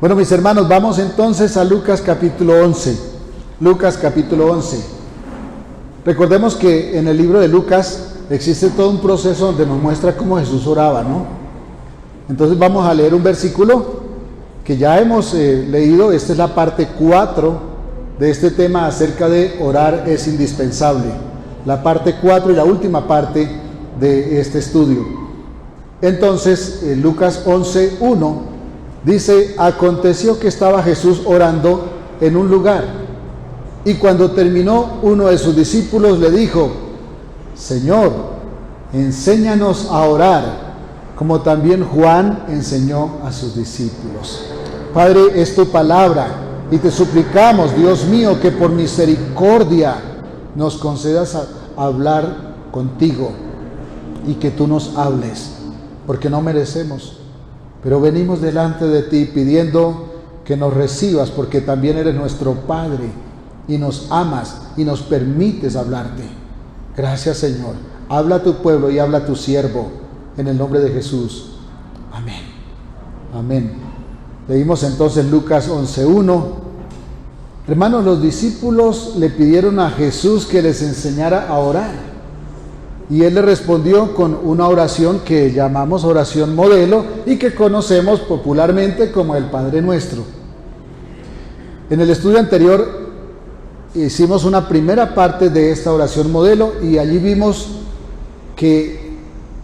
Bueno, mis hermanos, vamos entonces a Lucas capítulo 11. Lucas capítulo 11. Recordemos que en el libro de Lucas existe todo un proceso donde nos muestra cómo Jesús oraba, ¿no? Entonces vamos a leer un versículo que ya hemos leído. Esta es la parte 4 de este tema acerca de orar es indispensable. La parte 4 y la última parte de este estudio. Entonces, Lucas 11:1 dice: aconteció que estaba Jesús orando en un lugar, y cuando terminó, uno de sus discípulos le dijo: Señor, enséñanos a orar, como también Juan enseñó a sus discípulos. Padre, es tu palabra, y te suplicamos, Dios mío, que por misericordia nos concedas a hablar contigo, y que tú nos hables, porque no merecemos. Pero venimos delante de ti pidiendo que nos recibas, porque también eres nuestro Padre y nos amas y nos permites hablarte. Gracias, Señor. Habla a tu pueblo y habla a tu siervo, en el nombre de Jesús. Amén. Amén. Leímos entonces Lucas 11:1. Hermanos, los discípulos le pidieron a Jesús que les enseñara a orar. Y él le respondió con una oración que llamamos oración modelo y que conocemos popularmente como el Padre Nuestro. En el estudio anterior hicimos una primera parte de esta oración modelo y allí vimos que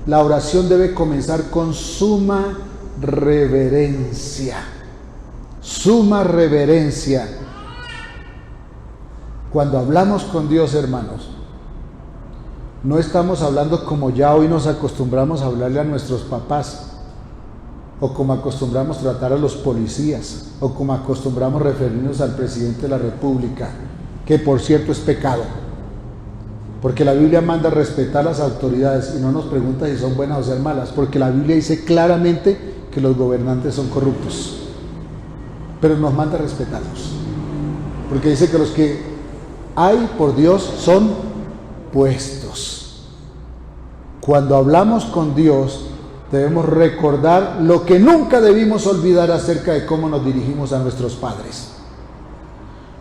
la oración debe comenzar con suma reverencia. Suma reverencia. Cuando hablamos con Dios, hermanos, no estamos hablando como ya hoy nos acostumbramos a hablarle a nuestros papás, o como acostumbramos tratar a los policías, o como acostumbramos referirnos al presidente de la República, que por cierto es pecado, porque la Biblia manda respetar las autoridades y no nos pregunta si son buenas o son malas, porque la Biblia dice claramente que los gobernantes son corruptos, pero nos manda respetarlos, porque dice que los que hay por Dios son puestos. Cuando hablamos con Dios, debemos recordar lo que nunca debimos olvidar acerca de cómo nos dirigimos a nuestros padres.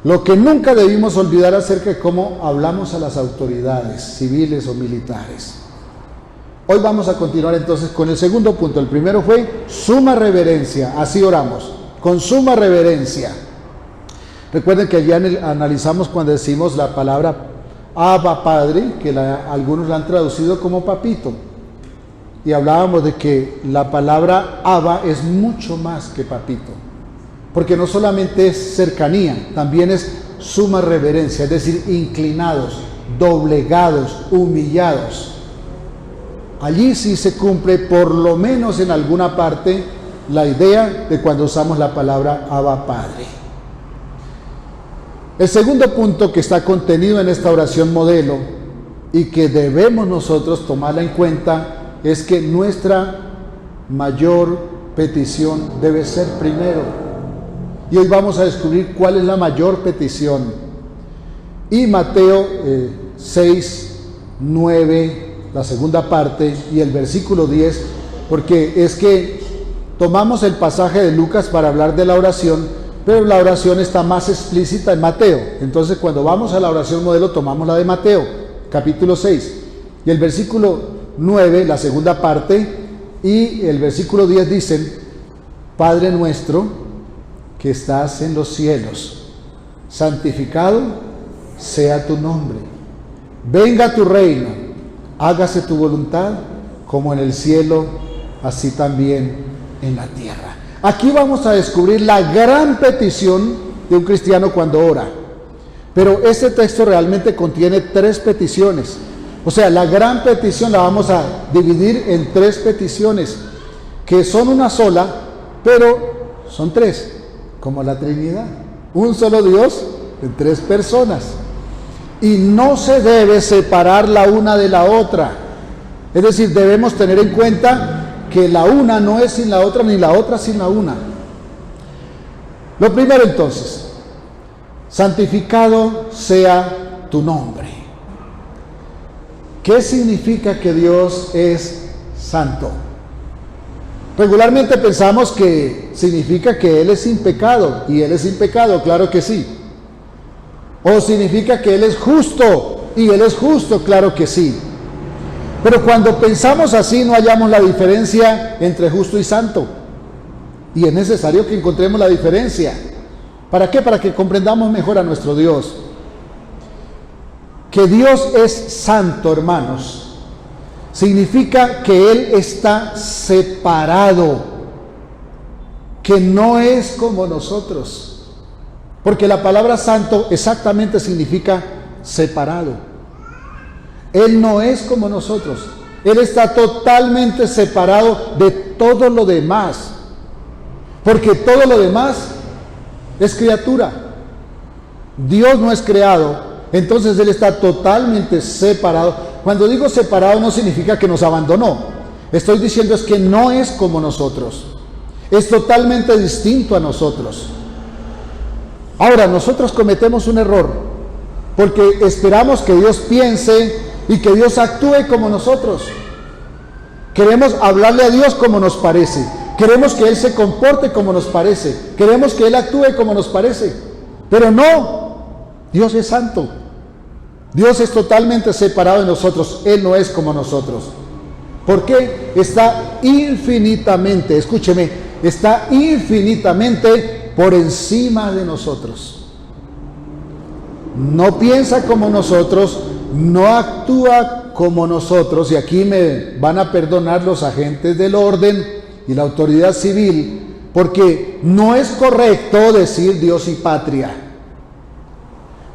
Lo que nunca debimos olvidar acerca de cómo hablamos a las autoridades civiles o militares. Hoy vamos a continuar entonces con el segundo punto. El primero fue suma reverencia. Así oramos, con suma reverencia. Recuerden que ya analizamos cuando decimos la palabra Abba Padre, que algunos la han traducido como papito, y hablábamos de que la palabra Abba es mucho más que papito, porque no solamente es cercanía, también es suma reverencia, es decir, inclinados, doblegados, humillados. Allí sí se cumple, por lo menos en alguna parte, la idea de cuando usamos la palabra Abba Padre. El segundo punto que está contenido en esta oración modelo y que debemos nosotros tomarla en cuenta es que nuestra mayor petición debe ser primero. Y hoy vamos a descubrir cuál es la mayor petición. Y Mateo 6:9, la segunda parte, y el versículo 10, porque es que tomamos el pasaje de Lucas para hablar de la oración, pero la oración está más explícita en Mateo. Entonces, cuando vamos a la oración modelo, tomamos la de Mateo, capítulo 6. Y el versículo 9, la segunda parte, y el versículo 10 dicen: Padre nuestro que estás en los cielos, santificado sea tu nombre. Venga tu reino, hágase tu voluntad, como en el cielo, así también en la tierra. Aquí vamos a descubrir la gran petición de un cristiano cuando ora. Pero este texto realmente contiene 3 peticiones. O sea, la gran petición la vamos a dividir en 3 peticiones, que son una sola, pero son 3, como la Trinidad. Un solo Dios en 3 personas. Y no se debe separar la una de la otra. Es decir, debemos tener en cuenta que la una no es sin la otra, ni la otra sin la una. Lo primero entonces, santificado sea tu nombre. ¿Qué significa que Dios es santo? Regularmente pensamos que significa que Él es sin pecado, y Él es sin pecado, claro que sí. O significa que Él es justo, y Él es justo, claro que sí. Pero cuando pensamos así no hallamos la diferencia entre justo y santo. Y es necesario que encontremos la diferencia. ¿Para qué? Para que comprendamos mejor a nuestro Dios. Que Dios es santo, hermanos, significa que Él está separado, que no es como nosotros. Porque la palabra santo exactamente significa separado. Él no es como nosotros. Él está totalmente separado de todo lo demás. Porque todo lo demás es criatura. Dios no es creado, entonces Él está totalmente separado. Cuando digo separado no significa que nos abandonó. Estoy diciendo es que no es como nosotros. Es totalmente distinto a nosotros. Ahora, nosotros cometemos un error, porque esperamos que Dios piense y que Dios actúe como nosotros. Queremos hablarle a Dios como nos parece. Queremos que Él se comporte como nos parece. Queremos que Él actúe como nos parece. Pero no, Dios es santo. Dios es totalmente separado de nosotros. Él no es como nosotros. ¿Por qué? Está infinitamente, escúcheme, está infinitamente por encima de nosotros. No piensa como nosotros, no actúa como nosotros, y aquí me van a perdonar los agentes del orden y la autoridad civil, porque no es correcto decir Dios y patria.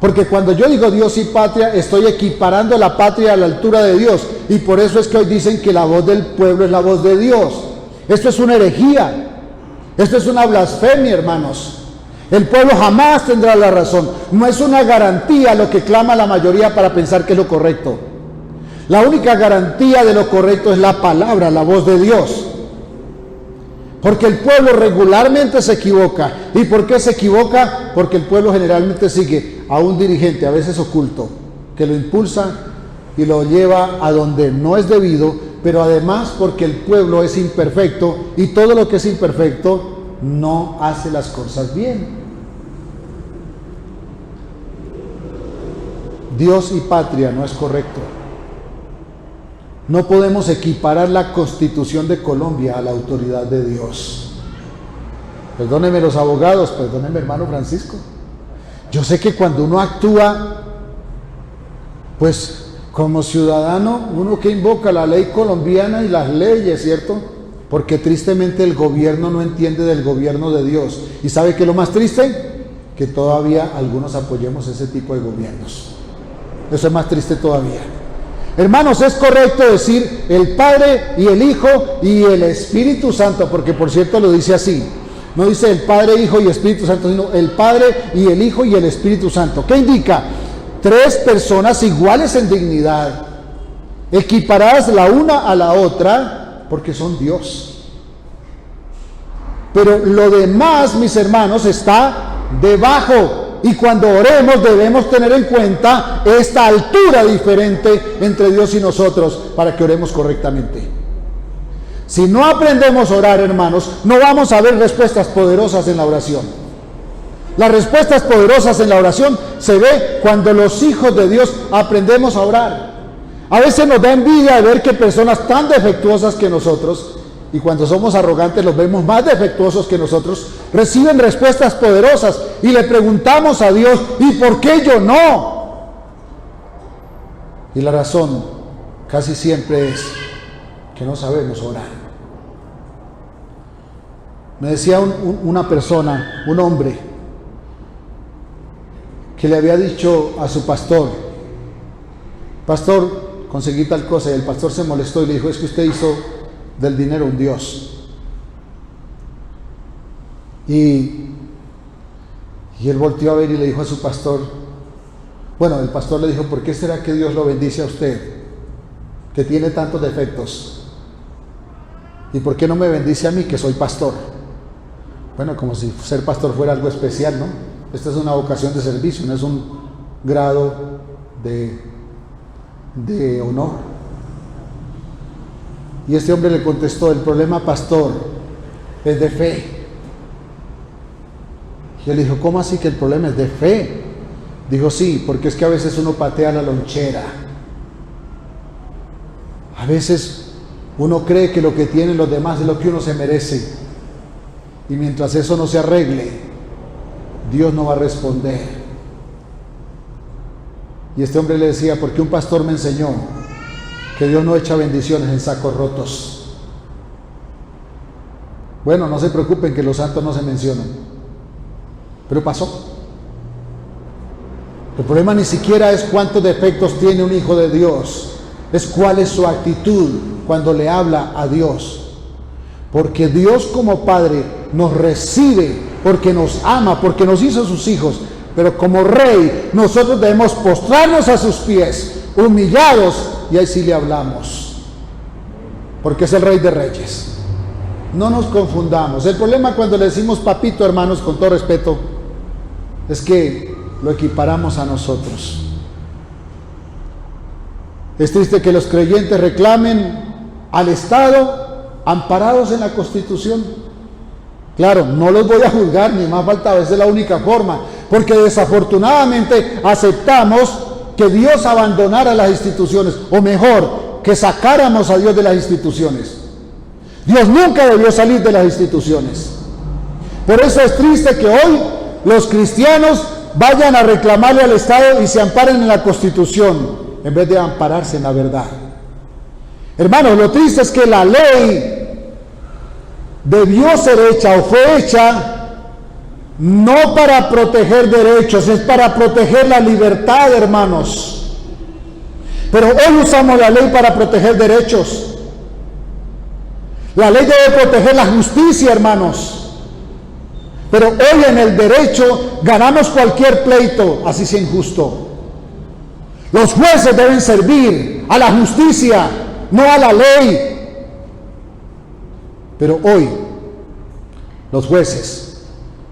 Porque cuando yo digo Dios y patria, estoy equiparando la patria a la altura de Dios, y por eso es que hoy dicen que la voz del pueblo es la voz de Dios. Esto es una herejía, esto es una blasfemia, hermanos. El pueblo jamás tendrá la razón. No es una garantía lo que clama la mayoría para pensar que es lo correcto. La única garantía de lo correcto es la palabra, la voz de Dios. Porque el pueblo regularmente se equivoca. ¿Y por qué se equivoca? Porque el pueblo generalmente sigue a un dirigente, a veces oculto, que lo impulsa y lo lleva a donde no es debido, pero además porque el pueblo es imperfecto, y todo lo que es imperfecto no hace las cosas bien. Dios y patria no es correcto. No podemos equiparar la Constitución de Colombia a la autoridad de Dios. Perdónenme los abogados, perdónenme hermano Francisco. Yo sé que cuando uno actúa, pues como ciudadano, uno que invoca la ley colombiana y las leyes, ¿cierto? Porque tristemente el gobierno no entiende del gobierno de Dios. ¿Y sabe qué es lo más triste? Que todavía algunos apoyemos ese tipo de gobiernos. Eso es más triste todavía. Hermanos, es correcto decir el Padre y el Hijo y el Espíritu Santo, porque por cierto lo dice así. No dice el Padre, Hijo y Espíritu Santo, sino el Padre y el Hijo y el Espíritu Santo. ¿Qué indica? Tres personas iguales en dignidad, equiparadas la una a la otra, porque son Dios. Pero lo demás, mis hermanos, está debajo. Y cuando oremos debemos tener en cuenta esta altura diferente entre Dios y nosotros para que oremos correctamente. Si no aprendemos a orar, hermanos, no vamos a ver respuestas poderosas en la oración. Las respuestas poderosas en la oración se ve cuando los hijos de Dios aprendemos a orar. A veces nos da envidia de ver que personas tan defectuosas que nosotros, y cuando somos arrogantes los vemos más defectuosos que nosotros, reciben respuestas poderosas y le preguntamos a Dios, ¿y por qué yo no? Y la razón casi siempre es que no sabemos orar. Me decía una persona, un hombre, que le había dicho a su pastor, pastor, conseguí tal cosa, y el pastor se molestó y le dijo, es que usted hizo del dinero un Dios. Y él volteó a ver y le dijo a su pastor, bueno, el pastor le dijo, ¿por qué será que Dios lo bendice a usted, que tiene tantos defectos? ¿Y por qué no me bendice a mí, que soy pastor? Bueno, como si ser pastor fuera algo especial, ¿no? Esta es una vocación de servicio, no es un grado de honor. Y este hombre le contestó: el problema, pastor, es de fe. Y él dijo: ¿cómo así que el problema es de fe? Dijo: sí, porque es que a veces uno patea la lonchera. A veces uno cree que lo que tienen los demás es lo que uno se merece. Y mientras eso no se arregle, Dios no va a responder. Y este hombre le decía: porque un pastor me enseñó que Dios no echa bendiciones en sacos rotos. Bueno, no se preocupen que los santos no se mencionan, pero pasó. El problema ni siquiera es cuántos defectos tiene un hijo de Dios, es cuál es su actitud cuando le habla a Dios. Porque Dios como Padre nos recibe, porque nos ama, porque nos hizo sus hijos. Pero como Rey, nosotros debemos postrarnos a sus pies, humillados, y ahí sí le hablamos. Porque es el Rey de Reyes. No nos confundamos. El problema cuando le decimos papito, hermanos, con todo respeto, es que lo equiparamos a nosotros. Es triste que los creyentes reclamen al Estado amparados en la Constitución. Claro, no los voy a juzgar, ni más faltaba, esa es la única forma, porque desafortunadamente aceptamos que Dios abandonara las instituciones, o mejor, que sacáramos a Dios de las instituciones. Dios nunca debió salir de las instituciones. Por eso es triste que hoy los cristianos vayan a reclamarle al Estado y se amparen en la Constitución, en vez de ampararse en la verdad. Hermanos, lo triste es que la ley debió ser hecha o fue hecha no para proteger derechos, es para proteger la libertad, hermanos. Pero hoy usamos la ley para proteger derechos. La ley debe proteger la justicia, hermanos. Pero hoy en el derecho ganamos cualquier pleito, así sea injusto. Los jueces deben servir a la justicia, no a la ley. Pero hoy los jueces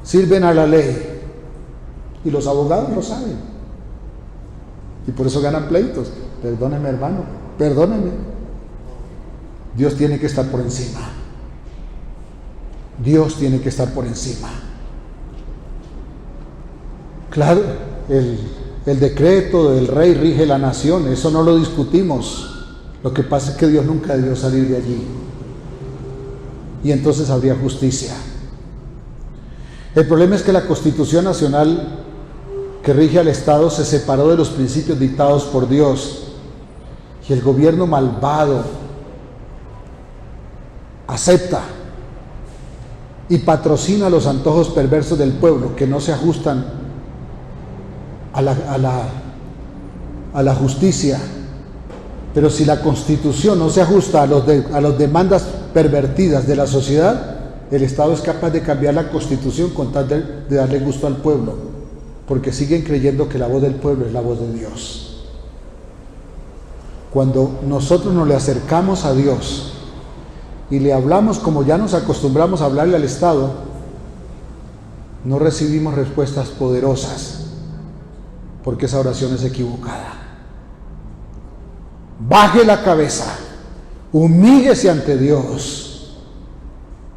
sirven a la ley y los abogados lo saben. Y por eso ganan pleitos. Perdóneme, hermano, perdóneme. Dios tiene que estar por encima. Dios tiene que estar por encima. Claro, el decreto del rey rige la nación, eso no lo discutimos. Lo que pasa es que Dios nunca debió salir de allí. Y entonces habría justicia. El problema es que la Constitución Nacional que rige al Estado se separó de los principios dictados por Dios. Y el gobierno malvado acepta y patrocina los antojos perversos del pueblo que no se ajustan a la justicia. Pero si la Constitución no se ajusta a las demandas pervertidas de la sociedad, el Estado es capaz de cambiar la Constitución con tal de darle gusto al pueblo, porque siguen creyendo que la voz del pueblo es la voz de Dios. Cuando nosotros nos le acercamos a Dios y le hablamos como ya nos acostumbramos a hablarle al Estado, no recibimos respuestas poderosas, porque esa oración es equivocada. Baje la cabeza, humíllese ante Dios,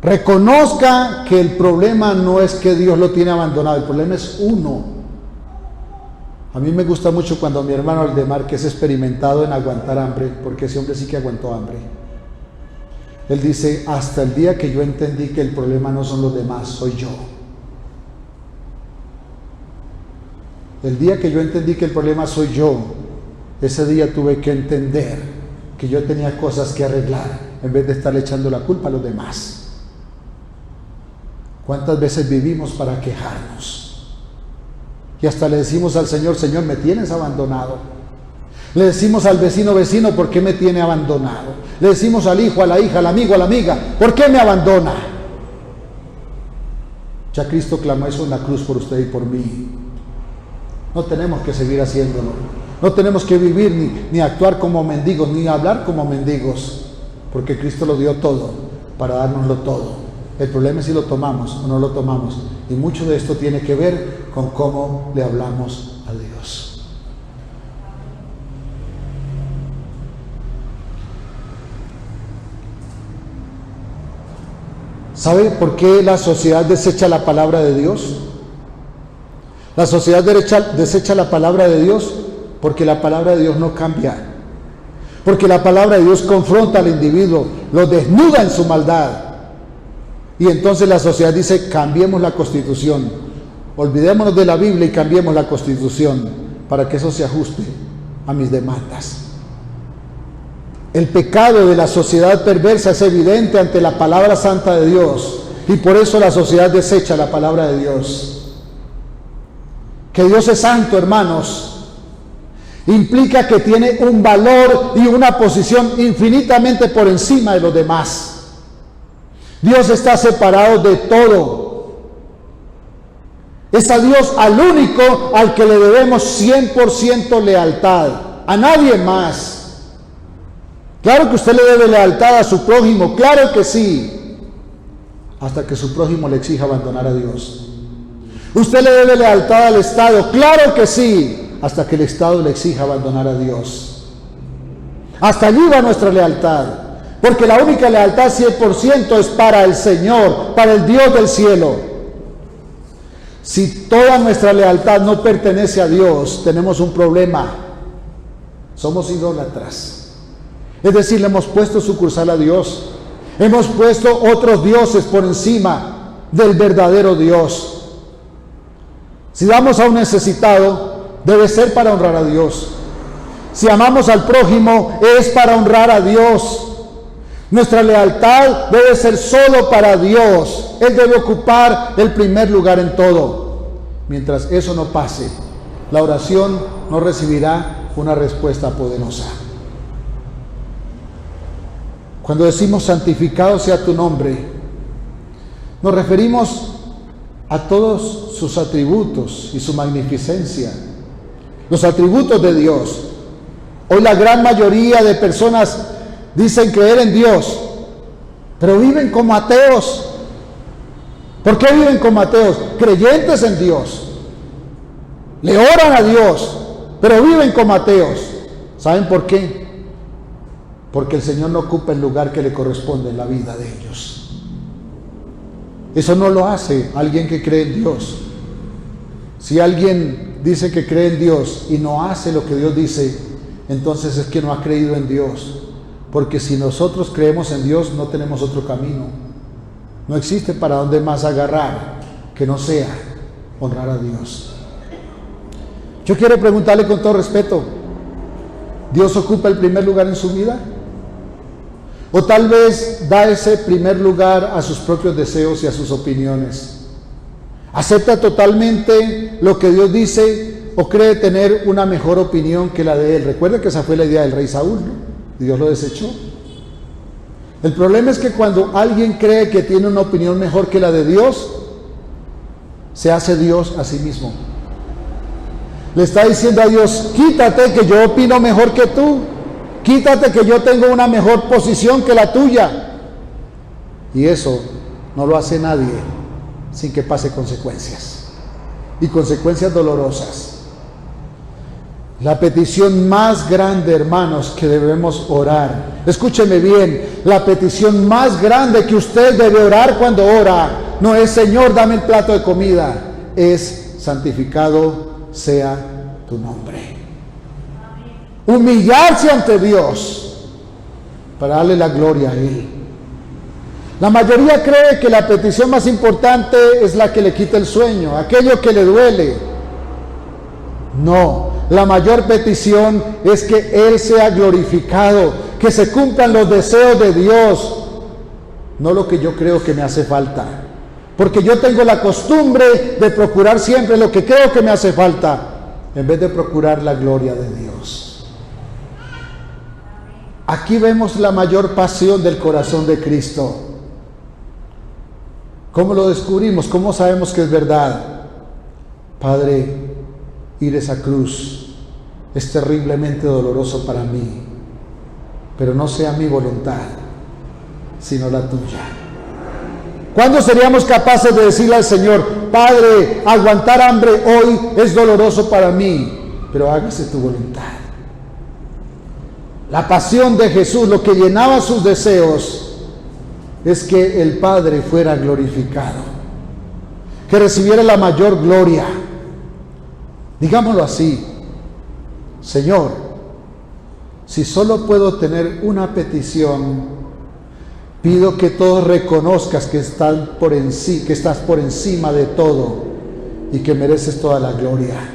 reconozca que el problema no es que Dios lo tiene abandonado, el problema es uno. A mí me gusta mucho cuando mi hermano Aldemar, que es experimentado en aguantar hambre, porque ese hombre sí que aguantó hambre, él dice: hasta el día que yo entendí que el problema no son los demás, soy yo. El día que yo entendí que el problema soy yo, ese día tuve que entender que yo tenía cosas que arreglar, en vez de estarle echando la culpa a los demás. ¿Cuántas veces vivimos para quejarnos? Y hasta le decimos al Señor: Señor, me tienes abandonado. Le decimos al vecino: vecino, ¿por qué me tiene abandonado? Le decimos al hijo, a la hija, al amigo, a la amiga: ¿por qué me abandona? Ya Cristo clamó eso en la cruz por usted y por mí. No tenemos que seguir haciéndolo. No tenemos que vivir ni actuar como mendigos, ni hablar como mendigos, porque Cristo lo dio todo para dárnoslo todo. El problema es si lo tomamos o no lo tomamos. Y mucho de esto tiene que ver con cómo le hablamos a Dios. ¿Sabe por qué la sociedad desecha la palabra de Dios? La sociedad desecha la palabra de Dios porque la palabra de Dios no cambia. Porque la palabra de Dios confronta al individuo, lo desnuda en su maldad. Y entonces la sociedad dice, cambiemos la Constitución. Olvidémonos de la Biblia y cambiemos la Constitución para que eso se ajuste a mis demandas. El pecado de la sociedad perversa es evidente ante la palabra santa de Dios, y por eso la sociedad desecha la palabra de Dios. Que Dios es santo, hermanos, implica que tiene un valor y una posición infinitamente por encima de los demás. Dios está separado de todo. Es a Dios al único al que le debemos 100% lealtad, a nadie más. Claro que usted le debe lealtad a su prójimo, claro que sí, hasta que su prójimo le exija abandonar a Dios. Usted le debe lealtad al Estado, claro que sí, hasta que el Estado le exija abandonar a Dios. Hasta allí va nuestra lealtad, porque la única lealtad 100% es para el Señor, para el Dios del cielo. Si toda nuestra lealtad no pertenece a Dios, tenemos un problema. Somos idólatras. Es decir, le hemos puesto sucursal a Dios. Hemos puesto otros dioses por encima del verdadero Dios. Si damos a un necesitado, debe ser para honrar a Dios. Si amamos al prójimo, es para honrar a Dios. Nuestra lealtad debe ser solo para Dios. Él debe ocupar el primer lugar en todo. Mientras eso no pase, la oración no recibirá una respuesta poderosa. Cuando decimos santificado sea tu nombre, nos referimos a todos sus atributos y su magnificencia, los atributos de Dios. Hoy la gran mayoría de personas dicen creer en Dios, pero viven como ateos. ¿Por qué viven como ateos? Creyentes en Dios, le oran a Dios, pero viven como ateos. ¿Saben por qué? Porque el Señor no ocupa el lugar que le corresponde en la vida de ellos. Eso no lo hace alguien que cree en Dios. Si alguien dice que cree en Dios y no hace lo que Dios dice, entonces es que no ha creído en Dios. Porque si nosotros creemos en Dios, no tenemos otro camino. No existe para dónde más agarrar que no sea honrar a Dios. Yo quiero preguntarle con todo respeto, ¿Dios ocupa el primer lugar en su vida? ¿O tal vez da ese primer lugar a sus propios deseos y a sus opiniones? ¿Acepta totalmente lo que Dios dice o cree tener una mejor opinión que la de él? Recuerda que esa fue la idea del rey Saúl, ¿no? Dios lo desechó. El problema es que cuando alguien cree que tiene una opinión mejor que la de Dios, se hace Dios a sí mismo. Le está diciendo a Dios, quítate que yo opino mejor que tú. Quítate que yo tengo una mejor posición que la tuya. Y eso no lo hace nadie sin que pase consecuencias. Y consecuencias dolorosas. La petición más grande, hermanos, que debemos orar. Escúcheme bien, la petición más grande que usted debe orar cuando ora, no es Señor, dame el plato de comida. Es santificado sea tu nombre. Humillarse ante Dios para darle la gloria a Él. La mayoría cree que la petición más importante es la que le quita el sueño, aquello que le duele. No, la mayor petición es que Él sea glorificado, que se cumplan los deseos de Dios, no lo que yo creo que me hace falta. Porque yo tengo la costumbre de procurar siempre lo que creo que me hace falta, en vez de procurar la gloria de Dios. Aquí vemos la mayor pasión del corazón de Cristo. ¿Cómo lo descubrimos? ¿Cómo sabemos que es verdad? Padre, ir a esa cruz es terriblemente doloroso para mí, pero no sea mi voluntad, sino la tuya. ¿Cuándo seríamos capaces de decirle al Señor, Padre, aguantar hambre hoy es doloroso para mí, pero hágase tu voluntad? La pasión de Jesús, lo que llenaba sus deseos, es que el Padre fuera glorificado, que recibiera la mayor gloria. Digámoslo así: Señor, si solo puedo tener una petición, pido que todos reconozcas que estás por encima de todo y que mereces toda la gloria.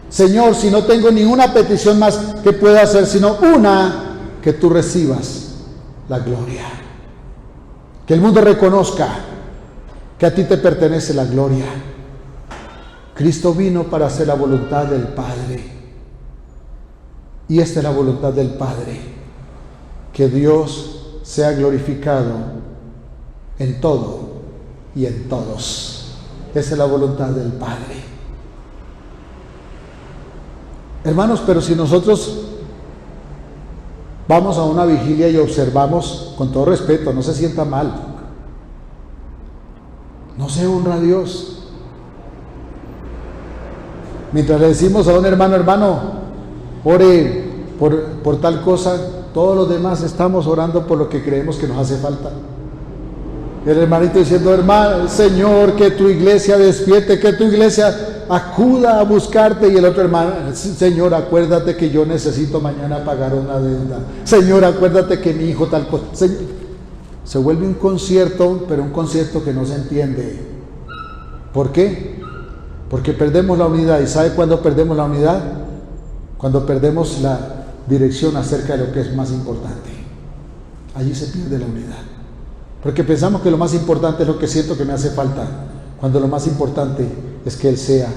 Señor, si no tengo ninguna petición más que pueda hacer, sino una, que tú recibas la gloria. Que el mundo reconozca que a ti te pertenece la gloria. Cristo vino para hacer la voluntad del Padre. Y esta es la voluntad del Padre, que Dios sea glorificado en todo y en todos. Esa es la voluntad del Padre. Hermanos, pero si nosotros vamos a una vigilia y observamos, con todo respeto, no se sienta mal, no se honra a Dios. Mientras le decimos a un hermano, ore por tal cosa, todos los demás estamos orando por lo que creemos que nos hace falta. El hermanito diciendo: hermano, Señor, que tu iglesia despierte, que tu iglesia acuda a buscarte. Y el otro hermano: Señor, acuérdate que yo necesito mañana pagar una deuda. Señor, acuérdate que mi hijo tal cosa. Se vuelve un concierto, pero un concierto que no se entiende. ¿Por qué? Porque perdemos la unidad. ¿Y sabe cuándo perdemos la unidad? Cuando perdemos la dirección acerca de lo que es más importante. Allí se pierde la unidad. Porque pensamos que lo más importante es lo que siento que me hace falta, cuando lo más importante es que Él sea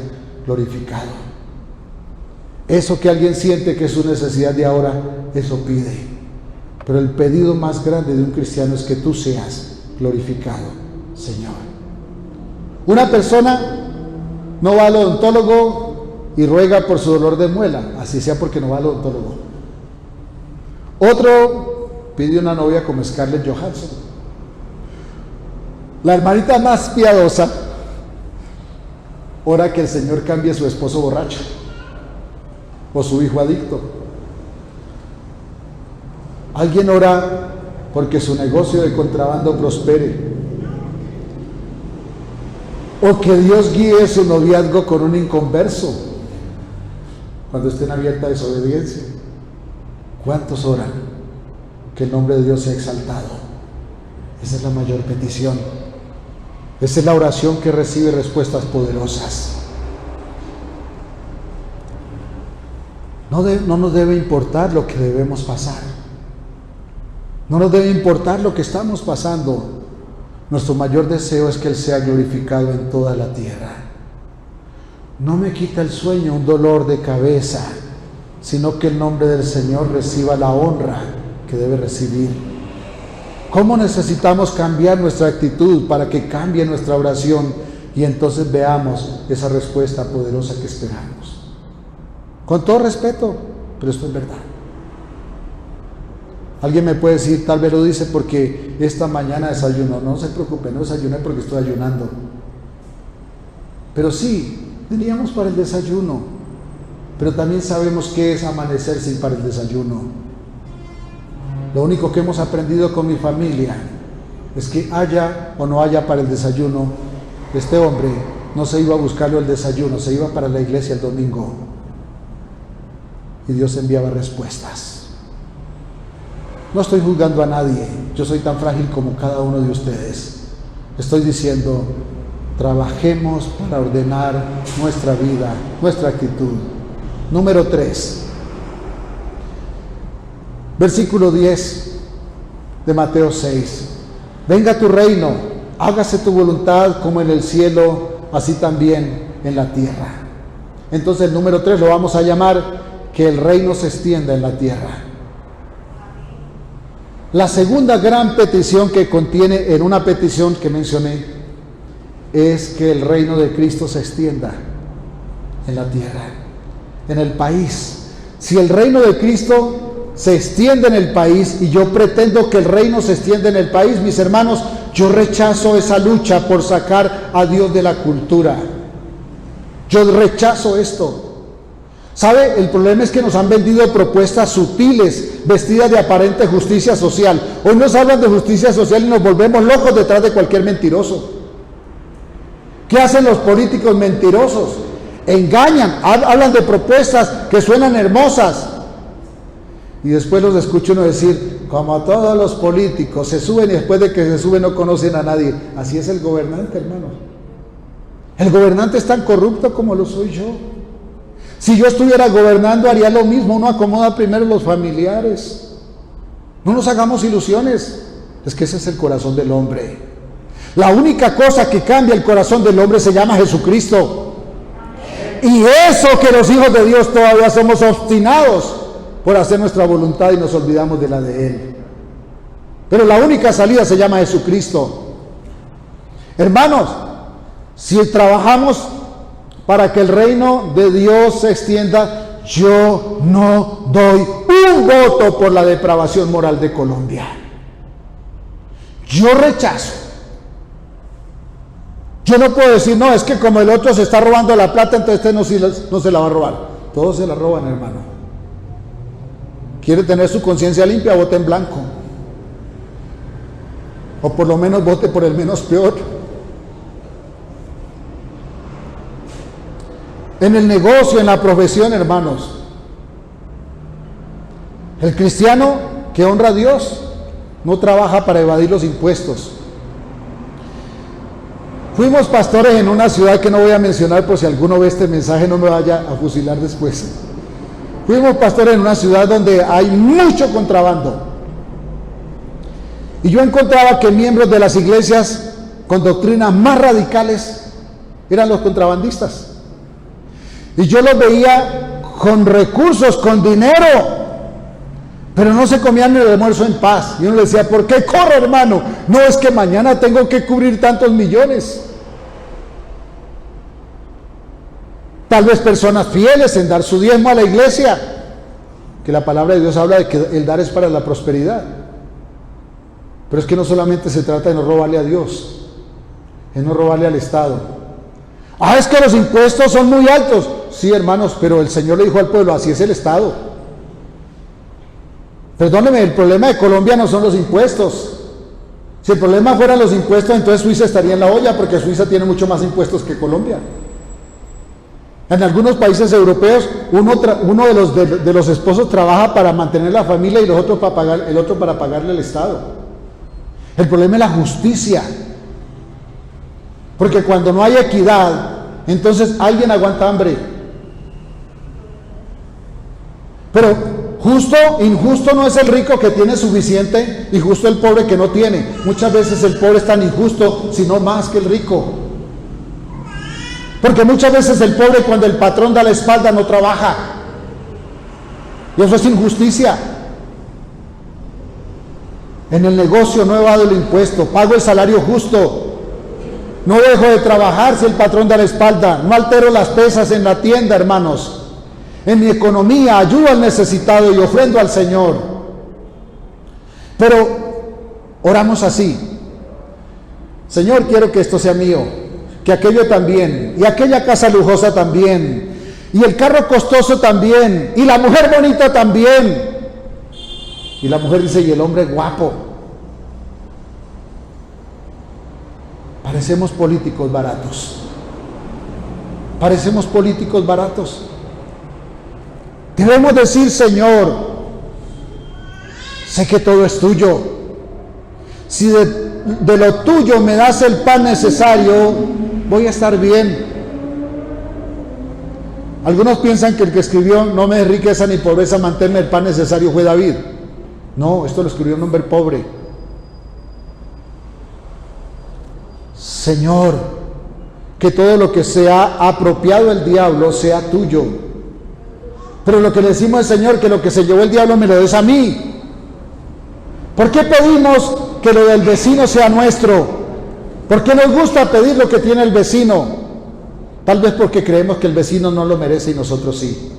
glorificado. Eso que alguien siente que es su necesidad de ahora, eso pide. Pero el pedido más grande de un cristiano es que tú seas glorificado, Señor. Una persona no va al odontólogo y ruega por su dolor de muela, así sea porque no va al odontólogo. Otro pide una novia como Scarlett Johansson. La hermanita más piadosa ora que el Señor cambie a su esposo borracho o su hijo adicto. Alguien ora porque su negocio de contrabando prospere, o que Dios guíe su noviazgo con un inconverso cuando esté en abierta desobediencia. ¿Cuántos oran que el nombre de Dios sea exaltado? Esa es la mayor petición. Esa es la oración que recibe respuestas poderosas. No nos debe importar lo que debemos pasar. No nos debe importar lo que estamos pasando. Nuestro mayor deseo es que Él sea glorificado en toda la tierra. No me quita el sueño un dolor de cabeza, sino que el nombre del Señor reciba la honra que debe recibir. ¿Cómo necesitamos cambiar nuestra actitud para que cambie nuestra oración y entonces veamos esa respuesta poderosa que esperamos? Con todo respeto, pero esto es verdad. Alguien me puede decir, tal vez lo dice porque esta mañana desayunó. No se preocupe, no desayuné porque estoy ayunando. Pero sí, teníamos para el desayuno, pero también sabemos qué es amanecer sin para el desayuno. Lo único que hemos aprendido con mi familia es que haya o no haya para el desayuno, este hombre no se iba a buscarlo el desayuno, se iba para la iglesia el domingo. Y Dios enviaba respuestas. No estoy juzgando a nadie, yo soy tan frágil como cada uno de ustedes. Estoy diciendo, trabajemos para ordenar nuestra vida, nuestra actitud. Número 3. Versículo 10 de Mateo 6. Venga tu reino, hágase tu voluntad como en el cielo, así también en la tierra. Entonces el número 3 lo vamos a llamar que el reino se extienda en la tierra. La segunda gran petición que contiene en una petición que mencioné es que el reino de Cristo se extienda en la tierra, en el país. Si el reino de Cristo se extiende en el país y yo pretendo que el reino se extienda en el país, mis hermanos, yo rechazo esa lucha por sacar a Dios de la cultura. Yo rechazo esto. ¿Sabe? El problema es que nos han vendido propuestas sutiles, vestidas de aparente justicia social. Hoy nos hablan de justicia social y nos volvemos locos detrás de cualquier mentiroso. ¿Qué hacen los políticos mentirosos? Engañan, hablan de propuestas que suenan hermosas. Y después los escucho uno decir, como todos los políticos, se suben y después de que se suben no conocen a nadie. Así es el gobernante, hermanos. El gobernante es tan corrupto como lo soy yo. Si yo estuviera gobernando haría lo mismo. Uno acomoda primero los familiares. No nos hagamos ilusiones. Es que ese es el corazón del hombre. La única cosa que cambia el corazón del hombre se llama Jesucristo. Y eso que los hijos de Dios todavía somos obstinados por hacer nuestra voluntad y nos olvidamos de la de Él. Pero la única salida se llama Jesucristo. Hermanos, si trabajamos para que el reino de Dios se extienda, yo no doy un voto por la depravación moral de Colombia. Yo rechazo. Yo no puedo decir, no, es que como el otro se está robando la plata, entonces este no se la va a robar. Todos se la roban, hermano. Quiere tener su conciencia limpia, vote en blanco. O por lo menos vote por el menos peor. En el negocio, en la profesión, hermanos, el cristiano que honra a Dios no trabaja para evadir los impuestos. Fuimos pastores en una ciudad que no voy a mencionar por si alguno ve este mensaje no me vaya a fusilar después. Fuimos pastores en una ciudad donde hay mucho contrabando. Y yo encontraba que miembros de las iglesias con doctrinas más radicales eran los contrabandistas. Y yo los veía con recursos, con dinero, pero no se comían el almuerzo en paz. Y uno le decía, ¿por qué corre, hermano? No, es que mañana tengo que cubrir tantos millones. Tal vez personas fieles en dar su diezmo a la iglesia, que la palabra de Dios habla de que el dar es para la prosperidad. Pero es que no solamente se trata de no robarle a Dios, es no robarle al Estado. Ah, es que los impuestos son muy altos. Sí, hermanos, pero el Señor le dijo al pueblo, así es el Estado. Perdóneme, el problema de Colombia no son los impuestos. Si el problema fueran los impuestos, entonces Suiza estaría en la olla, porque Suiza tiene mucho más impuestos que Colombia. En algunos países europeos, uno de los esposos trabaja para mantener la familia y el otro para pagarle al Estado. El problema es la justicia. Porque cuando no hay equidad, entonces alguien aguanta hambre. Pero injusto no es el rico que tiene suficiente y justo el pobre que no tiene. Muchas veces el pobre es tan injusto, sino más que el rico. Porque muchas veces el pobre, cuando el patrón da la espalda, no trabaja. Y eso es injusticia. En el negocio no evado el impuesto, pago el salario justo. No dejo de trabajar si el patrón da la espalda. No altero las pesas en la tienda, hermanos. En mi economía ayudo al necesitado y ofrendo al Señor. Pero oramos así. Señor, quiero que esto sea mío, que aquello también, y aquella casa lujosa también, y el carro costoso también, y la mujer bonita también. Y la mujer dice, y el hombre guapo. Parecemos políticos baratos. Parecemos políticos baratos. Debemos decir, Señor, sé que todo es tuyo. Si de lo tuyo me das el pan necesario, voy a estar bien. Algunos piensan que el que escribió no me dé riqueza ni pobreza, manténme el pan necesario fue David. No, esto lo escribió un hombre pobre. Señor, que todo lo que sea apropiado el diablo sea tuyo. Pero lo que le decimos al Señor, que lo que se llevó el diablo me lo des a mí. ¿Por qué pedimos que lo del vecino sea nuestro? ¿Por qué nos gusta pedir lo que tiene el vecino? Tal vez porque creemos que el vecino no lo merece y nosotros sí.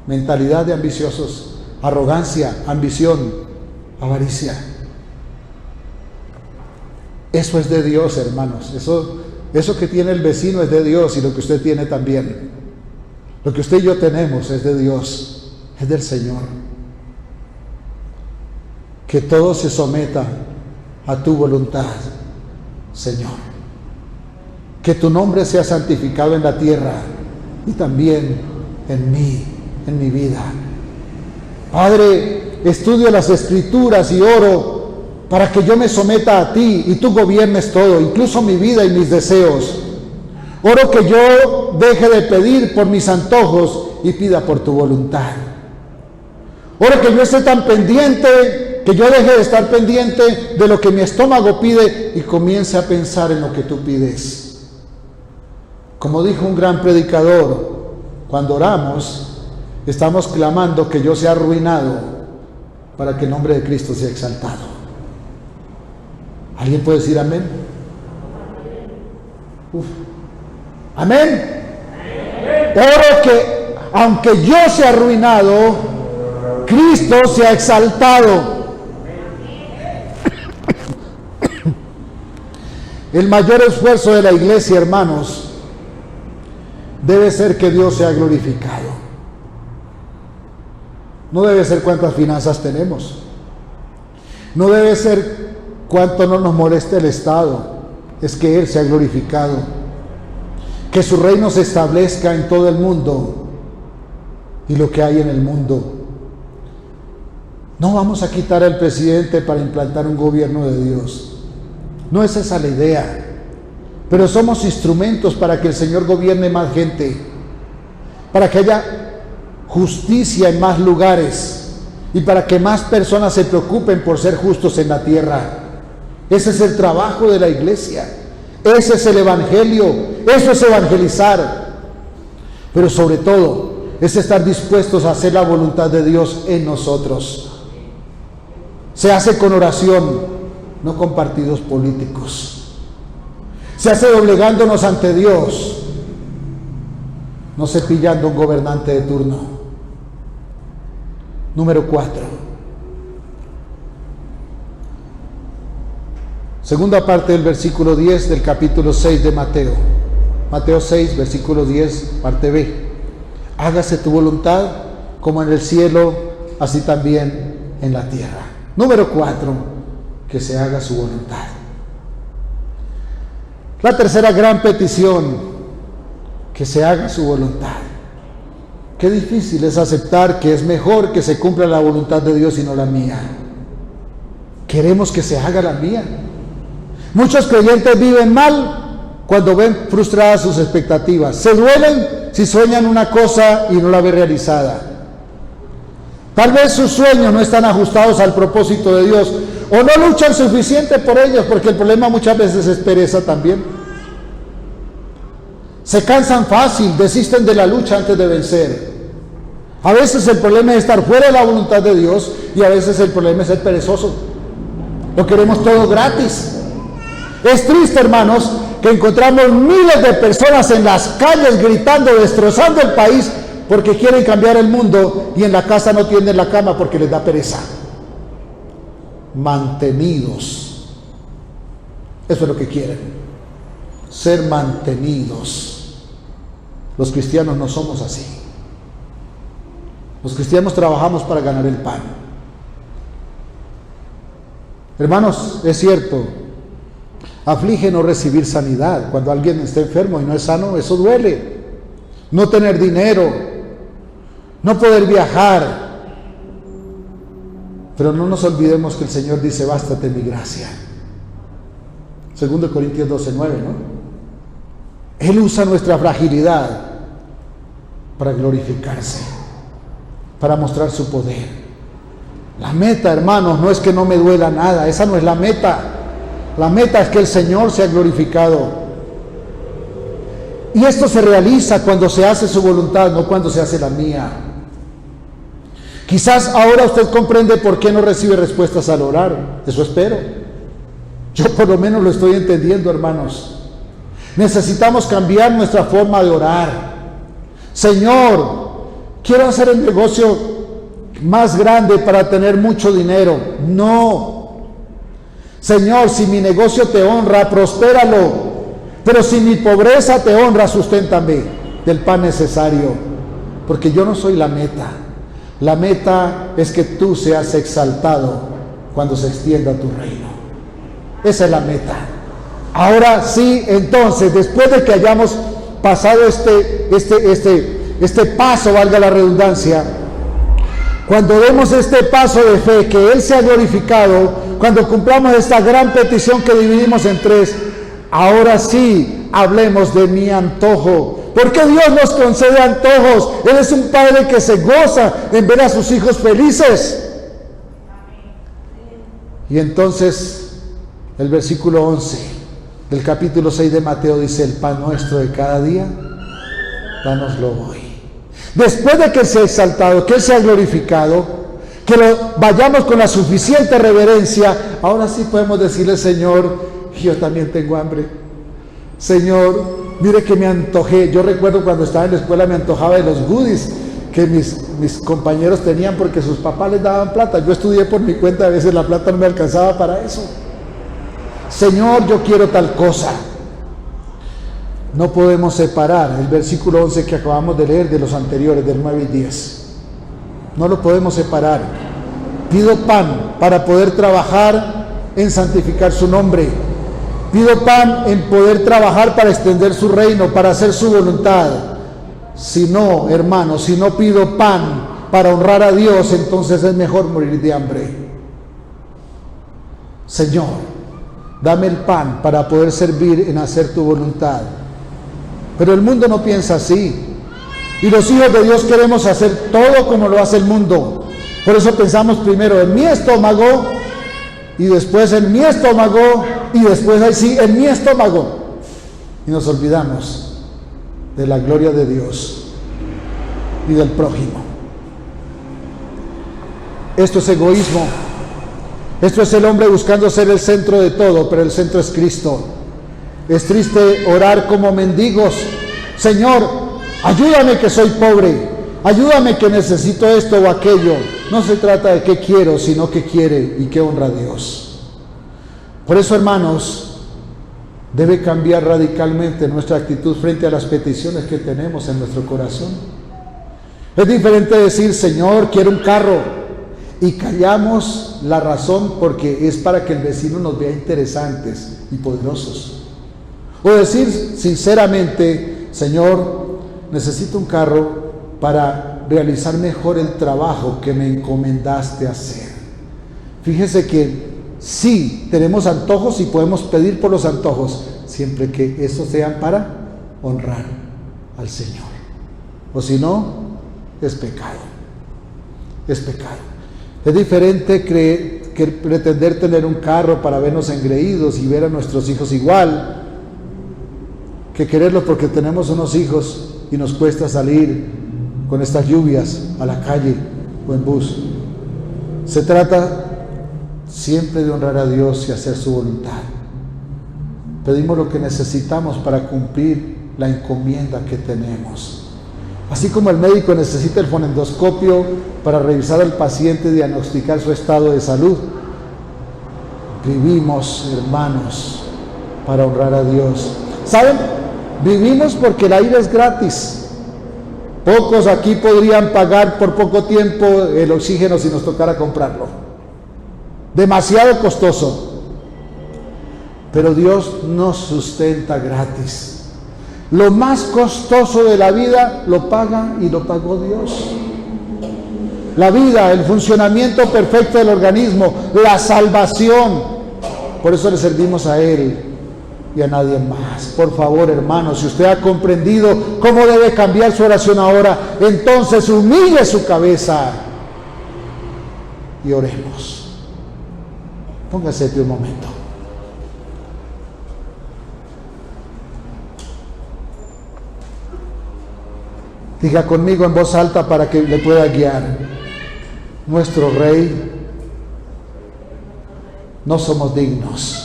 Mentalidad de ambiciosos, arrogancia, ambición, avaricia. Eso es de Dios, hermanos. Eso que tiene el vecino es de Dios y lo que usted tiene también. Lo que usted y yo tenemos es de Dios, es del Señor. Que todo se someta a tu voluntad, Señor. Que tu nombre sea santificado en la tierra y también en mí, en mi vida. Padre, estudio las Escrituras y oro para que yo me someta a ti y tú gobiernes todo, incluso mi vida y mis deseos. Oro que yo deje de pedir por mis antojos y pida por tu voluntad. Oro que yo esté tan pendiente, que yo deje de estar pendiente de lo que mi estómago pide y comience a pensar en lo que tú pides. Como dijo un gran predicador, cuando oramos, estamos clamando que yo sea arruinado para que el nombre de Cristo sea exaltado. ¿Alguien puede decir amén? Uf. Amén. Oro que, aunque yo sea arruinado, Cristo sea exaltado. El mayor esfuerzo de la iglesia, hermanos, debe ser que Dios sea glorificado. No debe ser cuántas finanzas tenemos. No debe ser cuánto no nos moleste el Estado. Es que Él sea glorificado. Que su reino se establezca en todo el mundo y lo que hay en el mundo. No vamos a quitar al presidente para implantar un gobierno de Dios. No es esa la idea. Pero somos instrumentos para que el Señor gobierne más gente, para que haya justicia en más lugares y para que más personas se preocupen por ser justos en la tierra. Ese es el trabajo de la iglesia. Ese es el evangelio. Eso es evangelizar. Pero sobre todo es estar dispuestos a hacer la voluntad de Dios en nosotros. Se hace con oración, no con partidos políticos. Se hace doblegándonos ante Dios, no cepillando un gobernante de turno. Número 4. Segunda parte del versículo 10 del capítulo 6 de Mateo. Mateo 6, versículo 10, parte B. Hágase tu voluntad como en el cielo, así también en la tierra. Número 4, que se haga su voluntad. La tercera gran petición, que se haga su voluntad. Qué difícil es aceptar que es mejor que se cumpla la voluntad de Dios y no la mía. Queremos que se haga la mía. Muchos creyentes viven mal cuando ven frustradas sus expectativas. Se duelen si sueñan una cosa y no la ven realizada. Tal vez sus sueños no están ajustados al propósito de Dios, o no luchan suficiente por ellos, porque el problema muchas veces es pereza también. Se cansan fácil, desisten de la lucha antes de vencer. A veces el problema es estar fuera de la voluntad de Dios y a veces el problema es ser perezoso. Lo queremos todo gratis. Es triste, hermanos, que encontramos miles de personas en las calles gritando, destrozando el país porque quieren cambiar el mundo y en la casa no tienden la cama porque les da pereza. Mantenidos. Eso es lo que quieren. Ser mantenidos. Los cristianos no somos así. Los cristianos trabajamos para ganar el pan. Hermanos, es cierto, aflige no recibir sanidad. Cuando alguien está enfermo y no es sano, eso duele. No tener dinero, no poder viajar. Pero no nos olvidemos que el Señor dice, bástate mi gracia. 2 Corintios 12:9, ¿no? Él usa nuestra fragilidad para glorificarse, para mostrar su poder. La meta, hermanos, no es que no me duela nada, esa no es la meta. La meta es que el Señor sea glorificado. Y esto se realiza cuando se hace su voluntad, no cuando se hace la mía. Quizás ahora usted comprende por qué no recibe respuestas al orar. Eso espero. Yo por lo menos lo estoy entendiendo, hermanos. Necesitamos cambiar nuestra forma de orar. Señor, quiero hacer el negocio más grande para tener mucho dinero. No. Señor, si mi negocio te honra, prospéralo. Pero si mi pobreza te honra, susténtame del pan necesario. porque yo no soy la meta. La meta es que tú seas exaltado cuando se extienda tu reino. Esa es la meta. Ahora sí, entonces, después de que hayamos pasado este paso, valga la redundancia, cuando demos este paso de fe, que Él sea glorificado, cuando cumplamos esta gran petición que dividimos en tres, ahora sí hablemos de mi antojo. Porque Dios nos concede antojos. Él es un Padre que se goza en ver a sus hijos felices. Y entonces el versículo 11 del capítulo 6 de Mateo dice: el pan nuestro de cada día, dánoslo hoy. Después de que sea exaltado, que Él sea glorificado, que lo vayamos con la suficiente reverencia, ahora sí podemos decirle: Señor, yo también tengo hambre. Señor, mire que me antojé. Yo recuerdo cuando estaba en la escuela me antojaba de los goodies que mis compañeros tenían porque sus papás les daban plata. Yo estudié por mi cuenta, a veces la plata no me alcanzaba para eso. Señor, yo quiero tal cosa. No podemos separar el versículo 11 que acabamos de leer de los anteriores, del 9 y 10. No lo podemos separar. Pido pan para poder trabajar en santificar su nombre. Pido pan en poder trabajar para extender su reino, para hacer su voluntad. Si no, hermanos, si no pido pan para honrar a Dios, entonces es mejor morir de hambre. Señor, dame el pan para poder servir en hacer tu voluntad. Pero el mundo no piensa así. Y los hijos de Dios queremos hacer todo como lo hace el mundo. Por eso pensamos primero en mi estómago, y después en mi estómago, y después ahí sí, en mi estómago. Y nos olvidamos de la gloria de Dios y del prójimo. Esto es egoísmo. Esto es el hombre buscando ser el centro de todo, pero el centro es Cristo. Es triste orar como mendigos: Señor, ayúdame que soy pobre, ayúdame que necesito esto o aquello. No se trata de qué quiero, sino qué quiere y qué honra a Dios. Por eso, hermanos, debe cambiar radicalmente nuestra actitud frente a las peticiones que tenemos en nuestro corazón. Es diferente decir: Señor, quiero un carro, y callamos la razón porque es para que el vecino nos vea interesantes y poderosos. O decir sinceramente: Señor, necesito un carro para realizar mejor el trabajo que me encomendaste hacer. Fíjese que sí, tenemos antojos y podemos pedir por los antojos, siempre que esos sean para honrar al Señor. O si no, es pecado. Es pecado. Es diferente que pretender tener un carro para vernos engreídos y ver a nuestros hijos igual, que quererlo porque tenemos unos hijos y nos cuesta salir con estas lluvias a la calle o en bus. Se trata siempre de honrar a Dios y hacer su voluntad. Pedimos lo que necesitamos para cumplir la encomienda que tenemos. Así como el médico necesita el fonendoscopio para revisar al paciente y diagnosticar su estado de salud, vivimos, hermanos, para honrar a Dios. ¿Saben? Vivimos porque el aire es gratis. Pocos aquí podrían pagar por poco tiempo el oxígeno si nos tocara comprarlo. Demasiado costoso. Pero Dios nos sustenta gratis. Lo más costoso de la vida lo paga y lo pagó Dios. La vida, el funcionamiento perfecto del organismo, la salvación. Por eso le servimos a Él y a nadie más. Por favor, hermanos, si usted ha comprendido cómo debe cambiar su oración ahora, entonces humille su cabeza y oremos. Póngase de pie un momento. Diga conmigo en voz alta para que le pueda guiar. Nuestro Rey, no somos dignos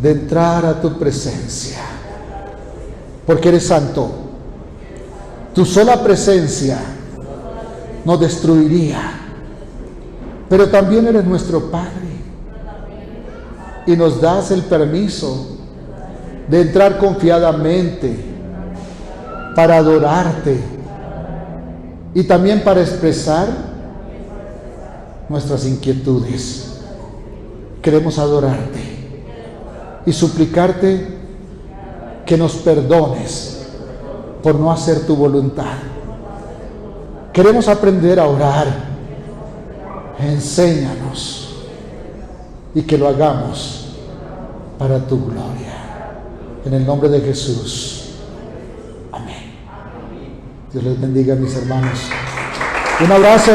de entrar a tu presencia, porque eres santo. Tu sola presencia nos destruiría, pero también eres nuestro Padre y nos das el permiso de entrar confiadamente para adorarte, y también para expresar nuestras inquietudes. Queremos adorarte y suplicarte que nos perdones por no hacer tu voluntad. Queremos aprender a orar. Enséñanos y que lo hagamos para tu gloria. En el nombre de Jesús. Amén. Dios les bendiga, mis hermanos. Un abrazo.